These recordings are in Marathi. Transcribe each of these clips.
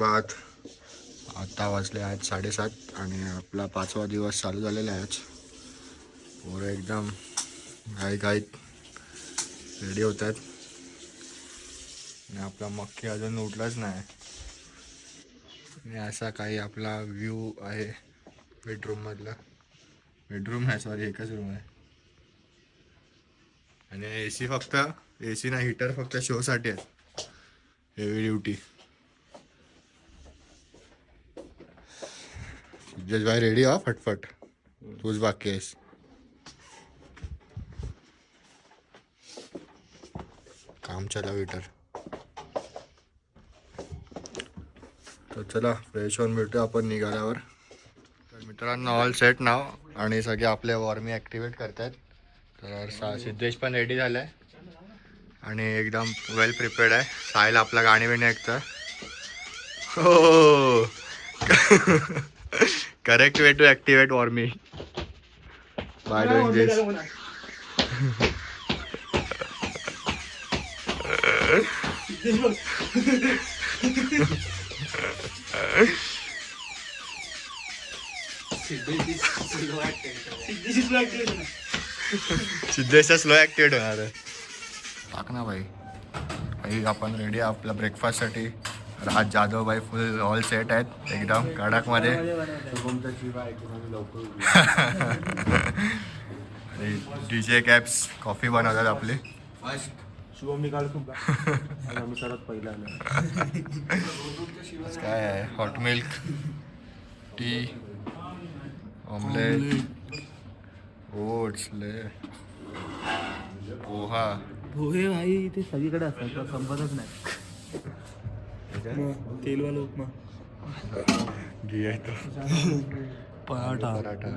सुप्रभात. आता वाजले आहेत 7:30 आणि आपला 5वा दिवस चालू झालेला आहे. आज पोरं एकदम घाईत रेडी होत आहेत आणि आपला मक्की अजून उठलाच नाही. आणि असा काही आपला व्ह्यू आहे बेडरूम मधला. बेडरूम आहे, सॉरी, एकच रूम आहे. आणि एसी फक्त एसी ना हीटर फक्त शो साठी आहे. Heavy duty. जज भाई रेडी हा फटफट, तूच बाकी आहेस. काम चला हीटर. तर चला फ्रेश होऊन भेटू आपण निघाल्यावर. तर मित्रांनो ऑल सेट नाव आणि सगळे आपले वॉर्मी ॲक्टिवेट करतात. तर सिद्धेश पण रेडी झाला आहे आणि एकदम वेल प्रिपेअर्ड आहे. साहिल आपला गाणी बिणी ऐकतं. हो करेक्ट वे टू ॲक्टिवेट वॉर्मी बाय डुइंग दिस. सिद्धेशचा स्लो ॲक्टिवेट होणार आहे. टाक ना भाई. भाई आपण रेडी आहे आपल्या ब्रेकफास्टसाठी. राज जाधव भाई फुल ऑल सेट आहेत एकदम कडक मध्ये. DJ कॅप्स कॉफी बनवतात आपली. शुभम निकाल खूप आम्ही करत पहिला काय आहे, hot milk tea omelette oats ले पोहा. पोहे भाई ते सगळीकडे असतात, संपतच नाही. तेलवाला उपमा, घी आहे तो, पराठा. पराठा.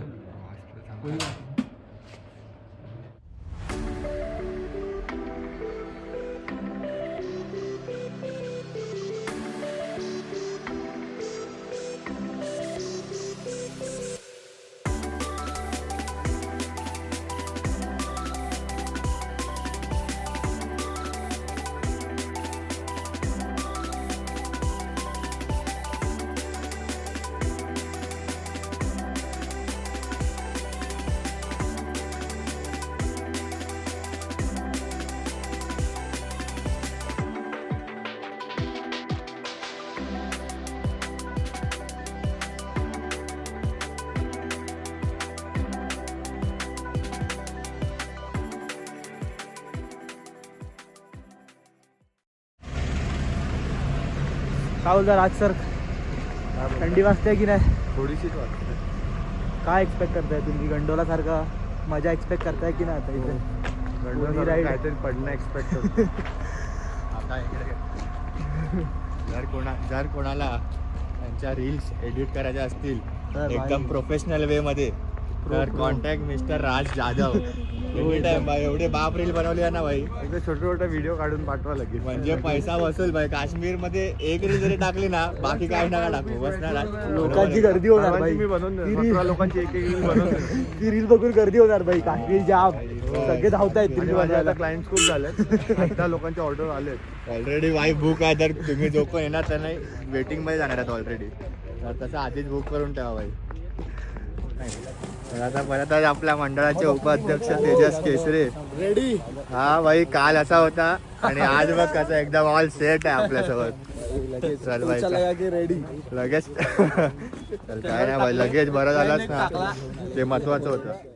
काय बोलता राज सर, थंडी वाजते की नाही? थोडीशीच वाटते. काय एक्सपेक्ट करताय तुम्ही? गंडोला सारखा मजा एक्सपेक्ट करताय की नाही? आता इथे काहीतरी पडणं एक्सपेक्ट करतो. आता इकडे जर कोणाला त्यांच्या रील्स एडिट करायच्या असतील एकदम प्रोफेशनल वे मध्ये तर कॉन्टॅक्ट मिस्टर राज जाधव. एनी टाइम भाई. एवढे बाप रील बनवली ना भाई, एकदा छोटे छोटे व्हिडिओ काढून पाठवा लगेच. म्हणजे पैसा वसूल भाई. काश्मीर मध्ये एक रील जरी टाकली ना बाकी काही नका टाकू, बस ना. लोकांची गर्दी होणार भाई. मी बनवून लोकांची एक रील बनवून ती रील बघून गर्दी होणार भाई. काश्मीर जाम, सगळे धावतायत रील बनवायला. क्लायंट खूप झाले. त्या लोकांचे ऑर्डर आले ऑलरेडी. वाईफ बुक आहे, तर तुम्ही जो पण येणार त्यांना वेटिंग मध्ये जाणार आहेत ऑलरेडी. तर तसं आधीच बुक करून ठेवा भाई. तर आता परत आपल्या मंडळाचे उपाध्यक्ष तेजस केसरे रेडी. हा भाई, काल असा होता आणि आज बघ कसा एकदम ऑल सेट आहे आपल्यासोबत. रेडी लगेच चल काय नाही भाई, लगेच बरं झालंच ना, ते महत्वाचं होतं.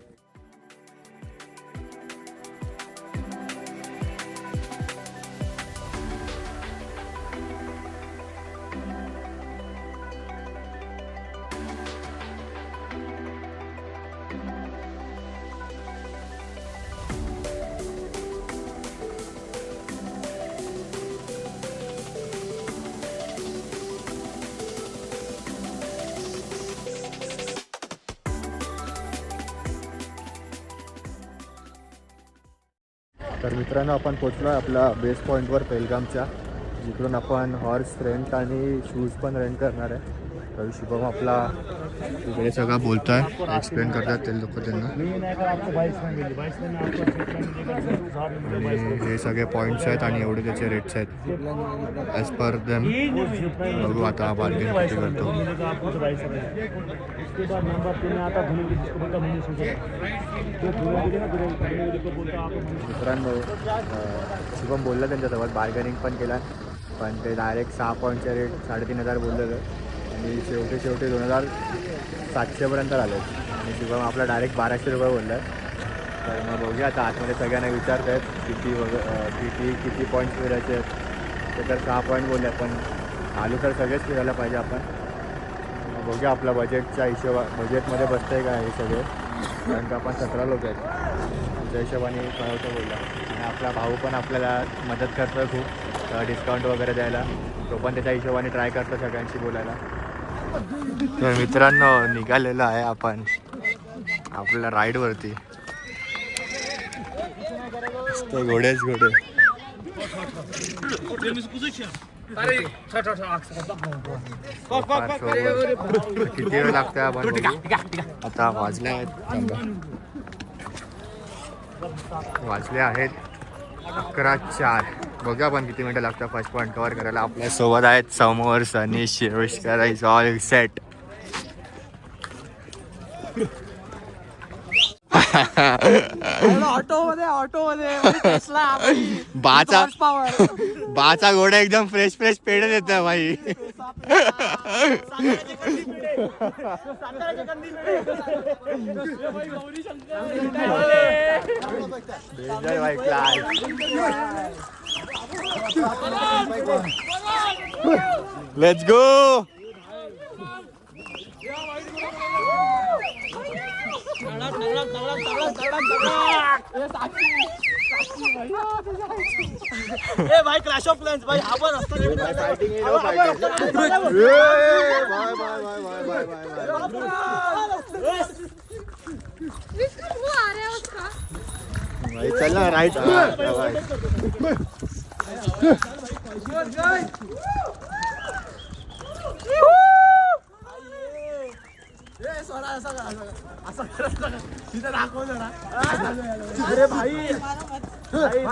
तर मित्रांनो आपण पोचलो आपल्या बेस पॉईंटवर पेलगामच्या, जिकडून आपण हॉर्स रेंट आणि शूज पण रेंट करणार आहे. तर शुभम आपला तिकडे सगळं बोलताय, एक्सप्लेन करतात ते लोक त्यांना. आणि हे सगळे पॉईंट्स आहेत आणि एवढे त्याचे रेट्स आहेत ॲज पर देम. बघू आता बार्गेन किती करतो. मित्रांनो शुभम बोलला त्यांच्यासोबत, बार्गेनिंग पण केला, पण ते डायरेक्ट 6 पॉईंटचे रेट 3,500 बोललेलं आणि शेवटी 2,700पर्यंत आले. आणि शुभम आपला डायरेक्ट 1,200 रुपये बोलला. तर मग बघूया आता आतमध्ये सगळ्यांना विचारत आहेत किती पॉईंट्स फिरायचे आहेत. ते तर 6 पॉईंट बोलले, पण आलू तर सगळेच फिरायला पाहिजे आपण. बघूया आपल्या बजेटच्या बजेटमध्ये बसतं आहे का हे सगळे, कारण का आपण 17 लोक आहेत. त्या हिशोबाने कळवतो बोलला. आणि आपला भाऊ पण आपल्याला मदत करतो खूप डिस्काउंट वगैरे द्यायला. तो पण त्याच्या हिशोबाने ट्राय करतो सगळ्यांशी बोलायला. तर मित्रांनो निघालेलो आहे आपण आपल्याला राईडवरती. घोडेच घोडे. किती वेळ लागतोय आपण आता? वाजले आहेत 11:04. बघा आपण किती मिनटं लागतात फर्स्ट पॉईंट कव्हर करायला. आपल्या सोबत आहेत समोर सनी शिरोष्कर इज ऑल सेट. बाचा घोडा एकदम फ्रेश पेड देत भाई. Let's go. भाई क्रॅश ऑफ प्लॅन्स भाई आपण चल ना राईट. अरे भाई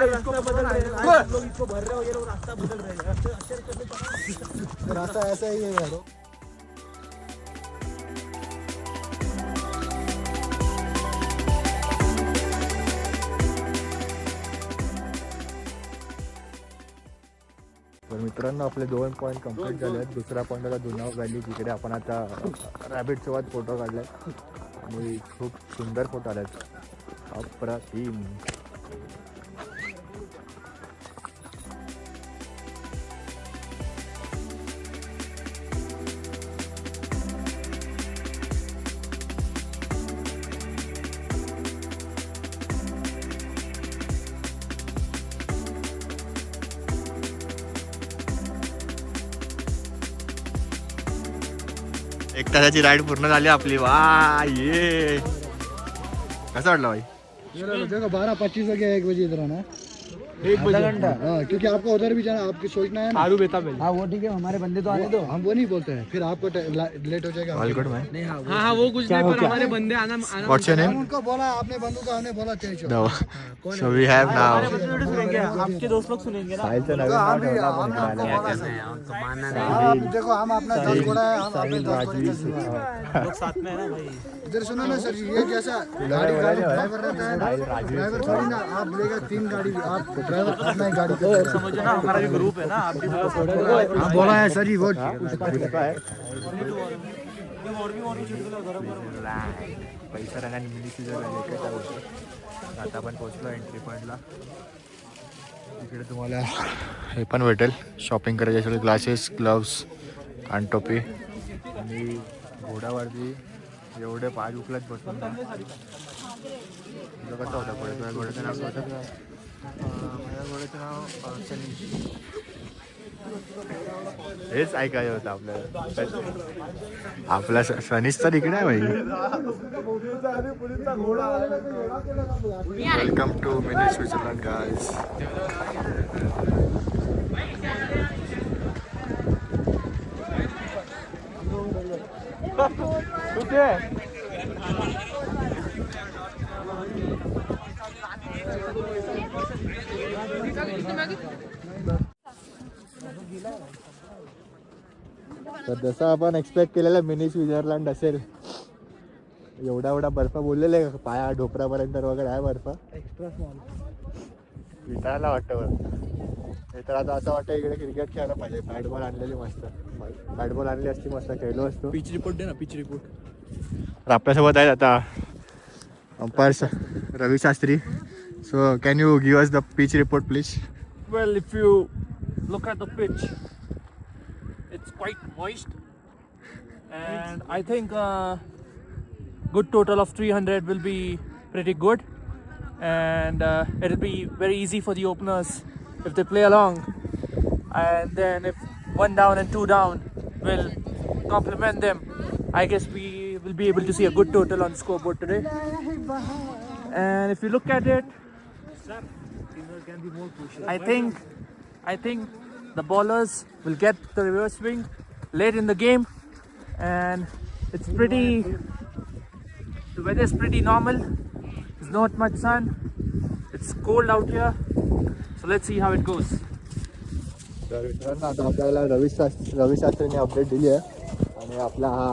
रास्ता बदल रहे हैं, लोग इसको भर रहे वगैरह, रास्ता बदल रहे हैं. रास्ता ऐसा ही है यार. तर मित्रांनो आपले 2 पॉईंट कंप्लीट झाले आहेत. दुसरा पॉईंट होता दुनाव व्हॅली, जिकडे आपण आता रॅबिट सोबत फोटो काढले आणि खूप सुंदर फोटो आले आहेत. अप्रतिम. एक तासाची राईड पूर्ण झाली आपली. वा ये कसं वाटलं भाई? देखो 12:25 हो गया, 1 बजे इधर आना. 1 घंटा. हाँ, क्योंकि आपको उधर भी जाना, आपकी सोचना है ना. हाँ वो ठीक है, हमारे बंदे तो आने दो. हम वो नहीं बोलते हैं, फिर आपको लेट हो जाएगा. ऑल गुड भाई. हाँ वो कुछ नहीं, पर हमारे बंदे आना. What's your name? उनको बोला आपने बंदू का, हमने बोला change. No so we have now आपके दोस्त लोग सुनेंगे ना. साहिल से नवीन नाम ठेवला पण देखो हम अपना 10 घोड़ा है, हम अपने 10 लोग साथ में है ना भाई. इधर सुनो ना सर जी, ये कैसा गाड़ी ड्राइवर रहता है, ड्राइवर थोड़ी ना. आप लेगा 3 गाड़ी, आप ड्राइवर अपना ही गाड़ी समझो ना. हमारा भी ग्रुप है ना, आप भी बोला है सर जी. वो पैसा रंगा निघली. आता आपण पोहोचलो एंट्री पॉईंटला. इकडे तुम्हाला हे पण भेटेल शॉपिंग करायचे असेल, ग्लासेस, ग्लव्स, कानटोपी. आणि घोड्यावरती एवढे पाय उकलत बसून कसं होतं पुढे. तुझ्या घोड्याचं नाव होतं का? माझ्या घोड्याचं नाव सनी. हेच ऐकायचं होतं आपल्याला. आपला सनीच तर इकडे आहे भाई. Welcome to mini Switzerland guys. कुठे तर जसं आपण एक्सपेक्ट केलेलं मिनी स्वित्झर्लंड असेल, एवढा एवढा बर्फ बोललेला आहे, पाया ढोपरापर्यंत वगैरे आहे बर्फ. एक्स्ट्रा स्मॉल विचारायला वाटतं बरं. हे तर आता असं वाटतं इकडे क्रिकेट खेळायला पाहिजे. बॅट बॉल आणलेली मस्त, बॅट बॉल आणली असती मस्त खेळलो असतो. पिच रिपोर्ट दे ना, पिच रिपोर्ट. तर आपल्यासोबत आहेत आता umpire Ravi Shastri. So can you give us the pitch report please? Well, if you look at the pitch, it's quite moist, and I think good total of 300 will be pretty good, and it'll be very easy for the openers if they play along, and then if 1 down and 2 down will complement them, I guess we will be able to see a good total on the scoreboard today. And if you look at it, I think the bowlers will get the reverse swing late in the game, and it's pretty. The weather is pretty normal. There's not much sun. It's cold out here, so let's see how it goes. तर मित्रांनो आता आपल्याला रवी शास्त्रीने अपडेट दिली आहे आणि आपला हा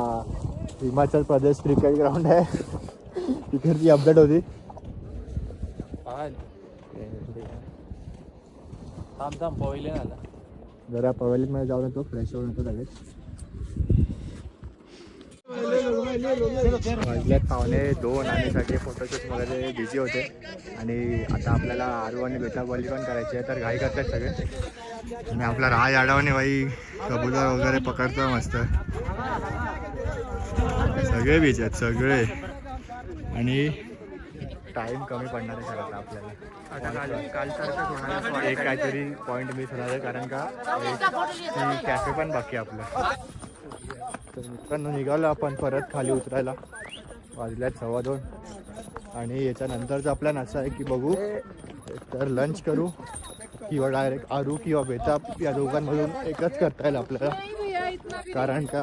हिमाचल प्रदेश क्रिकेट ग्राउंड आहे तिकडची अपडेट होती. थांब पहिले आला. जरा पवेलिनमध्ये जाऊन येतो, फ्रेश होऊन येतो लगेच. वाजल्यात 1:45 आणि सगळे फोटोशूटमध्ये बिझी होते आणि आता आपल्याला आरू आणि बेटाबॉली पण करायची आहे, तर घाई करतात सगळे. आणि आपला राज आडावाने बाई कबूतर वगैरे पकडतो मस्त. सगळे बीच आहेत सगळे. आणि टाइम कमी पडणार आहे खरं आपल्याला. एक काहीतरी पॉईंट मिस होणार आहे कारण का कॅफे पण बाकी आपलं. तर मित्रांनो निघालो आपण परत खाली उतरायला. वाजल्यात 2:15 आणि याच्यानंतरचा प्लॅन असा आहे की बघू तर लंच करू किंवा डायरेक्ट आरू किंवा बेताब या दोघांमधून एकच करता येईल आपल्याला. कारण का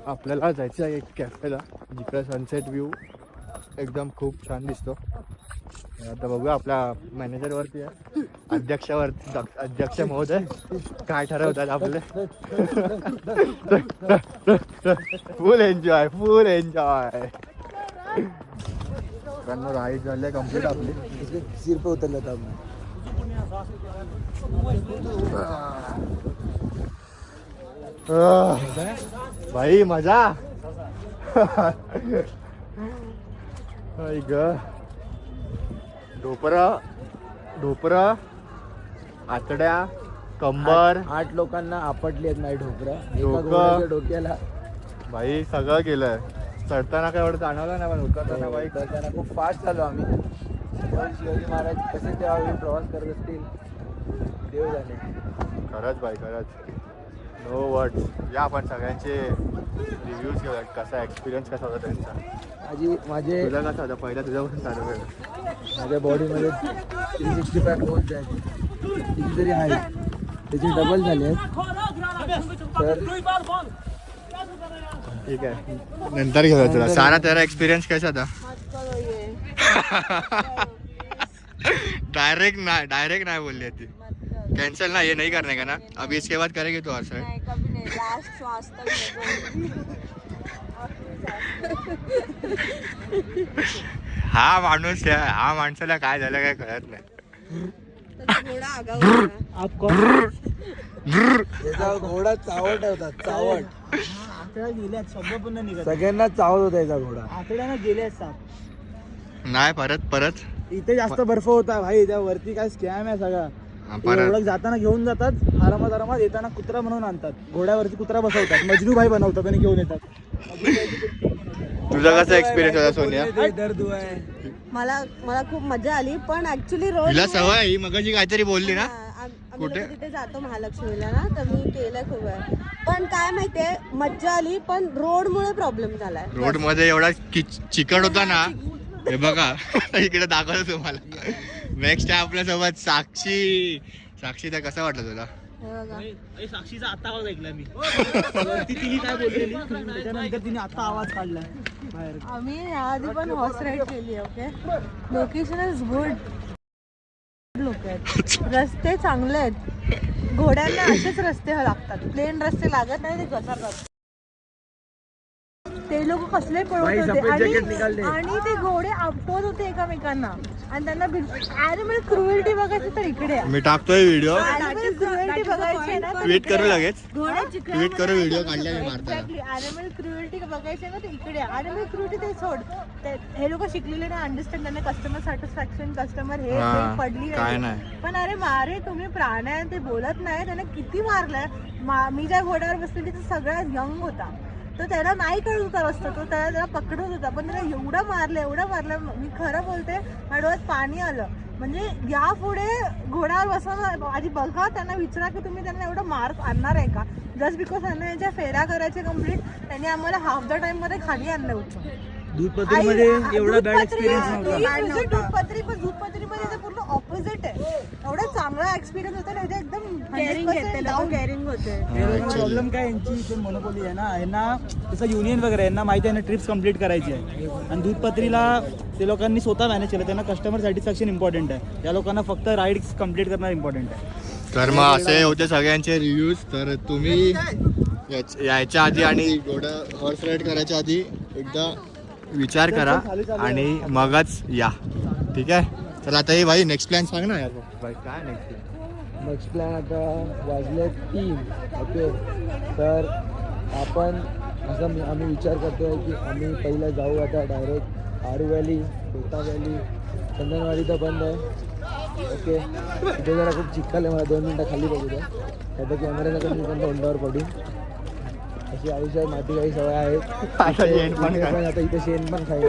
आपल्याला जायचं आहे एक कॅफेला जिकडे सनसेट व्ह्यू एकदम खूप छान दिसतो. आता बघूया आपल्या मॅनेजरवरती आहे, अध्यक्ष महोदय काय ठरवतात आपले. फुल एन्जॉय राईड झाले कम्प्लीट आपली. सिर पे उतर लेता हूँ. भाई मजा ग. ढोपरा आतड्या कंबर 8 लोकांना आपटली आहेत नाही ढोकरा डोकं. डोक्याला. भाई सगळं केलंय. चढताना काय एवढं जाणवलं नाही पण उतरताना बाई त्यांना खूप फास्ट झालो आम्ही. शिवाजी महाराज कसे त्यावेळी प्रवास करत असतील देव जाणे. खरंच भाई खरंच नो वर्ड्स. या आपण सगळ्यांचे रिव्ह्यूज घेऊयात, कसा एक्सपिरियन्स कसा होता त्यांचा. माझे तुझा कसा होता पहिला तुझ्यापासून चालू केलं. माझ्या बॉडीमध्ये 365 होत जायचे किती तरी आहे त्याचे डबल झाले आहेत. तर ठीक आहे नंतर घेऊया तुला. सारा तेरा एक्सपीरियंस कैसा था? डायरेक्ट नहीं बोल ती. कैंसिल ना, ये नहीं करने का ना. अभी इसके बाद करेंगे तो और सर नहीं, कभी नहीं. लास्ट श्वास तक नहीं बोलूंगी. हा माणूस आहे, हा माणसाला काय झालं काय कळत नाही. थोडा आगाऊ होता. त्याचा घोडा चावट होता, चावट. आतड्या गेल्यात, शब्द पुन्हा निघत. सगळ्यांना चावत होता याचा घोडा. आतड्यानं गेले साप. नाही परत इथे जास्त बर्फ होता भाई, त्या वरती काय स्कॅम आहे सगळा. ओळख जाताना घेऊन जातात, आरामात येताना कुत्रा म्हणून आणतात. घोड्यावरती कुत्रा बसवतात, मजनू भाई बनवतात आणि घेऊन येतात. तुझा कसा एक्सपिरियन्स होता सोनिया? दर्द आहे. मला खूप मजा आली पण ऍक्च्युली रोड तुला सवय ही मगाशी काहीतरी बोलली ना कुठे तिथे जातो महालक्ष्मीला ना, तर मी केलंय खूप वेळ. पण काय माहितीये मज्जा आली पण रोड मुळे प्रॉब्लेम झालाय. रोड मध्ये एवढा चिकट होता ना. हे बघा इकडे दाखवतो तुम्हाला. नेक्स्ट आहे आपल्या सोबत साक्षी. तर कसा वाटलं तुला? बघा साक्षीचा आता आवाज ऐकला मी तिने काय बोललेली त्याच्यानंतर तिने आता आवाज काढलाय बाहेर. आम्ही आधी पण हॉर्स राईड केली. ओके, लोकेशन इज गुड, लोक आहेत, रस्ते चांगले आहेत. घोड्यांना असेच रस्ते लागतात, प्लेन रस्ते लागत नाही, ते घसरतात. ते लोक कसले पळवत होते आणि ते घोडे आपटत होते एकमेकांना आणि त्यांना ॲनिमल क्रुएल्टी बघायची तर इकडे मी टाकतोय व्हिडिओ, ॲनिमल क्रुएल्टी बघायची ना तर ट्विट करू लगेच, घोड्याची ट्विट करू व्हिडिओ काढला मी मारताना. एक्झॅक्टली ॲनिमल क्रुएल्टी बघायची ना तर इकडे. ॲनिमल क्रुएल्टी ते सोड, हे लोक शिकलेले नाही, अंडरस्टँड त्यांना कस्टमर सॅटिस्फॅक्शन, कस्टमर हे पडली काय नाही. नाही. पण अरे मारे तुम्ही प्राणी आहे ते बोलत नाही, त्यांना किती मारलंय. मी ज्या घोड्यावर बसलेली तर सगळ्यात यंग होता, तर त्याला नाही कळत होता रस्ता, तो त्याला पकडत होता, पण त्याला एवढं मारलं. मी खरं बोलते, माझ्या डोळ्यात पाणी आलं. म्हणजे यापुढे घोड्यावर बसवणं आधी बघा, त्यांना विचारा की तुम्ही त्यांना एवढं मार्क आणणार आहे का. जस्ट बिकॉज त्यांना यांच्या फेऱ्या करायचे कम्प्लीट, त्यांनी आम्हाला हाफ द टाइम मध्ये खाली आणलं होतं. दूधपत्रीमध्ये एवढा बॅड एक्सपिरियन्स नव्हता. दूधपत्रीमध्ये ते पूर्ण ऑपोजिट आहे. एवढा चांगला एक्सपिरियन्स होता, त्याचे एकदम केअरिंग होते. प्रॉब्लेम काय, यांची इथे मोनोपोली आहे ना, यांना जसं युनियन वगैरे यांना माहिती आहे ना ट्रिप्स कम्प्लीट करायची आहे. आणि दूधपत्रीला ते लोकांनी स्वतः मॅनेज केलं, त्यांना कस्टमर सॅटिस्फॅक्शन इम्पॉर्टंट आहे, त्या लोकांना फक्त राईड्स कम्प्लीट करणं इम्पॉर्टंट आहे. तर मग असे होते सगळ्यांचे रिव्ह्यूज. तर तुम्ही यायच्या आधी आणि घोडा हॉर्स राईड करायच्या आधी एकदा विचार करा आणि मगच या, ठीक आहे. तर आता हे भाई नेक्स्ट प्लॅन सांग ना यार. भाई काय नेक्स्ट प्लॅन आता वाजले 3. ओके, तर आपण आम्ही विचार करतोय की आम्ही पहिलं जाऊ आता डायरेक्ट आरू व्हॅली, कोटा व्हॅली. चंदनवाडी तर बंद आहे. ओके, तिथे जरा खूप चिखल आहे, मला 2 मिनटं खाली बघू द्या, आता कॅमेऱ्याला मी पण तोंडावर पडीन. अशी आयुष्यात माती काही सवय आहेत. पण आता इथे शेण पण खायला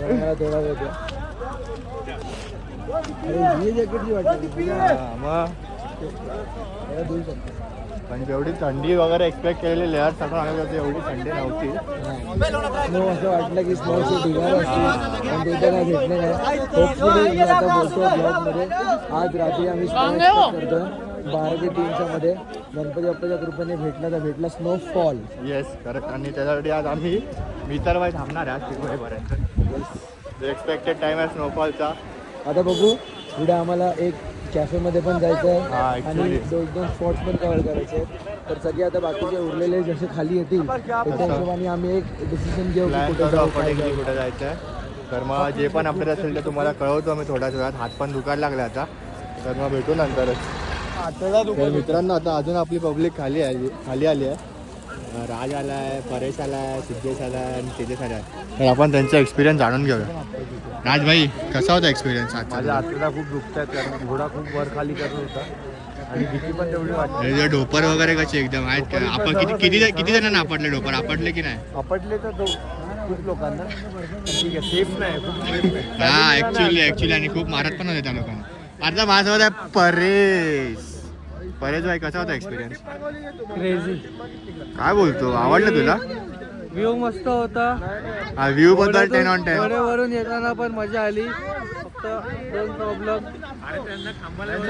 मला थोडा वेळ द्या. अरे ही जॅकेटची वाटते देऊ शकतो, पण जेवढी थंडी वगैरे एक्सपेक्ट केलेली लेअर सगळं एवढी थंडी नव्हती. स्नो असं वाटलं की स्नोचे ढिगार असतील, पण ते तर काय भेटले नाही. होपफुली मी आता बोलतो ब्लॉगमध्ये, आज रात्री आम्ही स्नो एक्सपेक्ट करतो 12 ते 3च्या मध्ये. गणपती बाप्पाच्या कृपेने भेटला तर भेटला स्नोफॉल. Yes correct. आणि त्याच्यासाठी आज मी तर भाई थांबणार आहे आज तिकडे एक्सपेक्टेड टाइम आहे स्नोफॉलचा. आता बघू, पुढे आम्हाला एक कॅफेमध्ये पण जायचं आहे आणि 2 स्पॉट्स पण कव्हर करायचे आहेत. तर सगळे आता बाकीचे उरलेले जसे खाली येतील त्याच्या हिशोबाने आम्ही एक डिसिजन घेऊ की कुठे जायचं आहे. तर मग जे पण अपडेट असेल ते तुम्हाला कळवतो मी थोड्याच वेळात. हात पण दुखायला लागले आता, तर मग भेटू नंतरच. तर मित्रांनो, आता अजून आपली पब्लिक खाली आली आहे. राज आला आहे, परेश आला आहे, सिद्धेश आला आहे आणि तेजेश आला आहे. तर आपण त्यांचा एक्सपिरियन्स जाणून घेऊया. राज भाई, कसा होता एक्सपिरियन्स आजचा? माझ्या हाताला खूप दुखतात कारण घोडा खूप वर खाली करत होता आणि भीती पण तेवढी वाटली. डोपर वगैरे कसे एकदम आहेत का? आपण किती जणांना आपटले डोपर? आपटले की नाही? आपटले तर खूप लोकांना, ठीक आहे, सेफ नाही. हा ऍक्च्युली आणि खूप मारत पण होते त्या लोकांना. आता माझ्यासोबत आहे परेश भाई, कसा होता एक्सपिरियन्स? क्रेझी. काय बोलतो, आवडलं तुला? व्ह्यू मस्त होता. हा व्ह्यू बद्दल 10 on 10. वरून येताना पण मजा आली. फक्त 2 प्रॉब्लेम,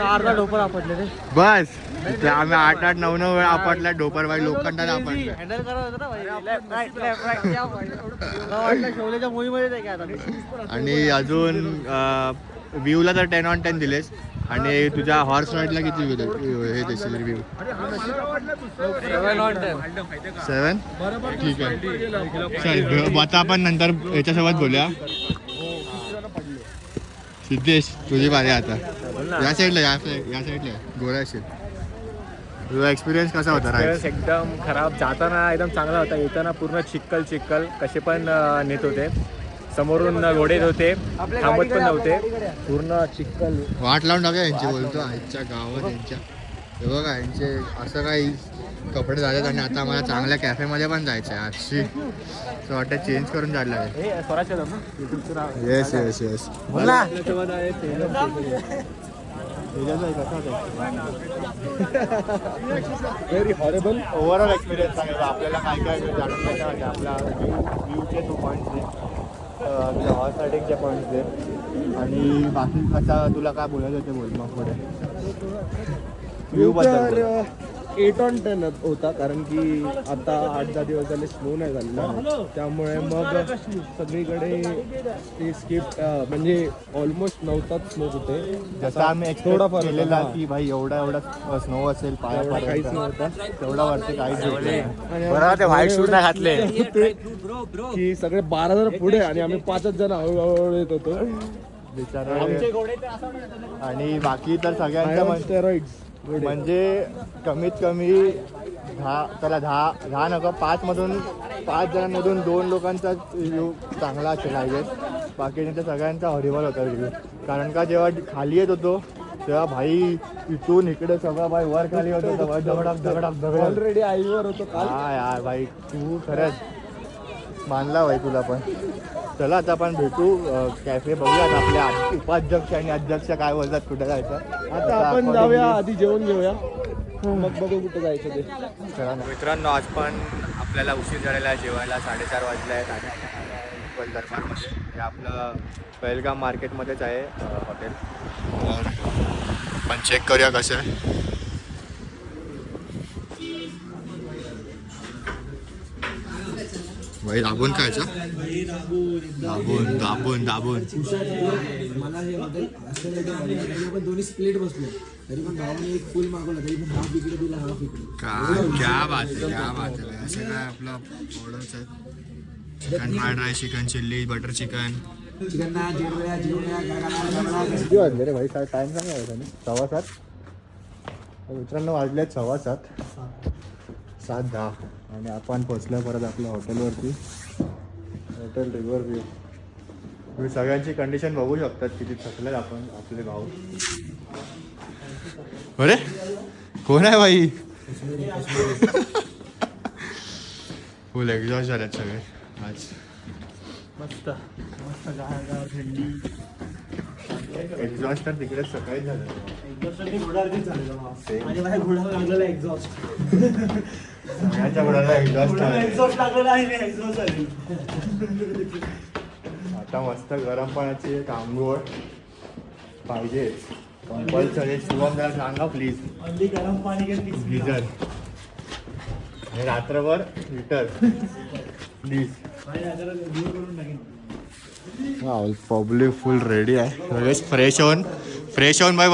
अर्धा डोपर आपटले रे. बस इथे आम्ही 8-8, 9-9 वेळा आपटला डोपर भाई, लोखंडाला आपटला. हँडल करत होता ना भाई, शोलेच्या मोहीमध्ये काय आता. आणि अजून व्ह्यूला तर 10 on 10 दिलेस. आणि तुझ्या हॉर्स राईडला किती हे देशील रिव्ह्यू? 7 on 10. 7? ठीक आहे, चल आता आपण नंतर याच्यासोबत बोलूया. सिद्धेश, तुझी बारी आता. या साईडला गोरा असेल. तुझा एक्सपिरियन्स कसा होता राईड? एकदम खराब. जाताना एकदम चांगला होता, येताना पूर्ण चिखल कसे पण नेत होते. समोरून घोडे होते, थांबत पण नव्हते, पूर्ण चिखल. वाट लावून टाका यांची, बोलतो आजच्या गावात यांच्या. हे बघा यांचे असं काही कपडे झालेत. आणि आता आम्हाला चांगल्या कॅफेमध्ये पण जायचं आहे आजची, असं वाटतं चेंज करून जायला लागेल. Yes yes yes. Very horrible. Overall experience सांगायचा आपल्याला, काय काय जाणून घ्यायचं म्हणजे आपला व्ह्यूचे 2 पॉईंट्स दे, तुझ्या हॉर्स रायडिंगचे पॉईंट्स दे, आणि बाकी कसा तुला काय बोलायचं ते बोल मग पुढे. व्ह्यू तर बद्दल 8 on 10 होता, कारण की आता 8-10 दिवस झाले स्नो नाही झालेला, त्यामुळे मग सगळीकडे ते स्किप म्हणजे ऑलमोस्ट नव्हताच स्नो कुठे. जसं आम्ही एक्सप्लोर केलेला की भाई एवढा स्नो असेल पाया एवढा काहीच नव्हता. तेवढा वरती काहीच आणि बरोबर ते व्हाईट शूज नाही घातले की सगळे 12 जण पुढे आणि आम्ही 5च जण हळूहळू येत होतो. बिचारे. आणि बाकी तर सगळ्यांच्या स्टेरॉइड्स म्हणजे कमीत कमी 10 नका 5 जणांमधून 2 लोकांचा रिव्ह्यू चांगला असेल आहे. बाकीच्या सगळ्यांचा हॉरिबल होता रिव्ह्यू. कारण का जेव्हा खाली येत होतो तेव्हा भाई इथून इकडे सगळं भाई वर खाली होत होतं भाई, दगडाक ऑलरेडी आईवर होतो काल. हा यार भाई तू खरंच मानला भाई तुला पण. चला आता आपण भेटू कॅफे बघूयात. आपल्या उपाध्यक्ष आणि अध्यक्ष काय बोलतात कुठे जायचं. आता आपण जाऊया, आधी जेवण घेऊया, मग बघू कुठे जायचं ते. चला ना मित्रांनो, आज पण आपल्याला उशीर झालेला आहे जेवायला. 4:30 वाजले आहेत आणि आपण दरबारमध्ये हे आपलं पहलगाम मार्केटमध्येच आहे हॉटेल. पण चेक करूया कसं आहे. भाई दाबून खायचं, दाबून दाबून दाबून. मला हे हॉटेल आपण दोन्ही स्प्लिट बसलो तरी पण भावाने एक फुल मागवला, तरी पण हाफ इकडे दिला हाफ इकडे. क्या बात आहे, क्या बात आहे. असं काय आपलं ऑर्डर्स आहेत. Chicken fried rice, chicken chilli, butter chicken. Chicken ना किती वाजले रे भाई? काय टाईम सांगा त्याने? 7:15. मित्रांनो वाजले 7:15, 7:10 आणि आपण पोचलो परत आपल्या हॉटेलवरती. Hotel river view. तुम्ही सगळ्यांची कंडिशन बघू शकतात किती थकलेत आपण. आपले भाऊ अरे कोण आहे भाई? फुल एक्झॉस्ट झाल्यात सगळे आज. मस्त मस्त गार थंडी. एक्झॉस्ट तर तिकडे सकाळी झालं. सगळ्यांच्या घोड्याला एक्झॉस्ट आता मस्त गरम पाण्याची एक आंघोळ पाहिजे कंपल्सरी. शिवम जरा सांगा प्लीज. गरम पाणी गिझर आणि रात्रभर heater please. Public full ready आहे. लगेच फ्रेश होऊन बाई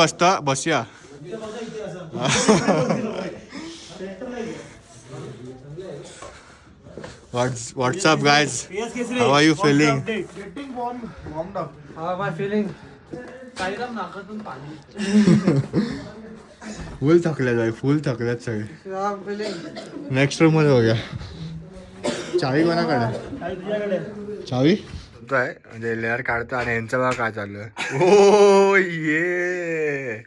बसूया. What's up guys? How are you feeling? फुल थकल्यात भाई, फुल थकल्यात सगळे. नेक्स्ट रूम मध्ये बघूया. चावी कोणाकडे? चावी आहे म्हणजे लेअर काढतो आणि यांचं बघा काय चालू आहे. ओ ये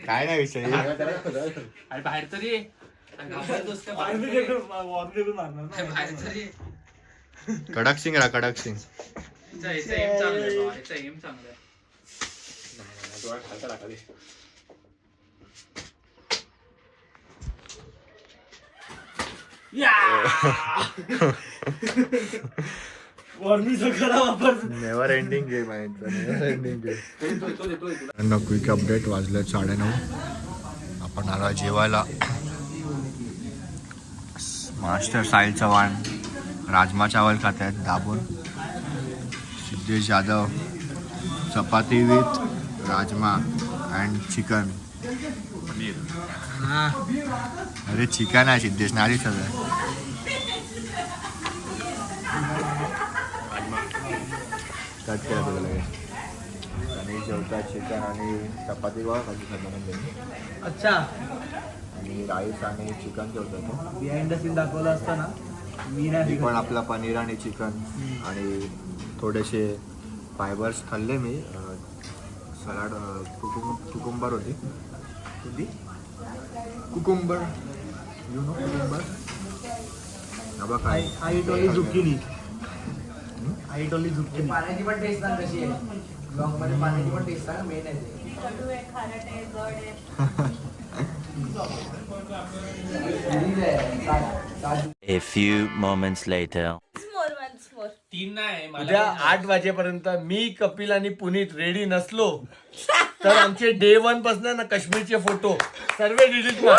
काय नाही विषय. बाहेर तरी कडक सिंग रा कडक सिंग. नेव्हर एंडिंग गेम आहे. Never ending game. Quick update वाजले 9:30. आपण आला जेवायला. मास्टर साहिल चव्हाण राजमा चावल खात आहेत दाबून. Siddhesh Yadav chapati with rajma and chicken paneer. अरे चिकन आहे सिद्धेश नारी सगळं. कट केलं तुला लगेच. आणि जेवता चिकन आणि चपाती बघा खाली. अच्छा. आणि राईस आणि चिकन जेवतो तो. बिहाइंड द सीन दाखवलं असताना मी नाही पण आपला पनीर आणि चिकन आणि थोडेसे फायबर्स खाल्ले मी. सलाड कुकुंबर होती. Cucumber you know cucumber. काय आई टोली झुकिनी. आई टोली झुकिनी. पाण्याची पण टेस्ट ना कशी आहे. ब्लॉग मध्ये पाण्याची पण टेस्ट आहे मेन आहे. A few moments later. Once more. 3 नाही उद्या 8 वाजेपर्यंत मी कपिल आणि पुनीत रेडी नसलो तर आमचे डे 1 पासून ना काश्मीरचे फोटो सर्व डिलीट मार.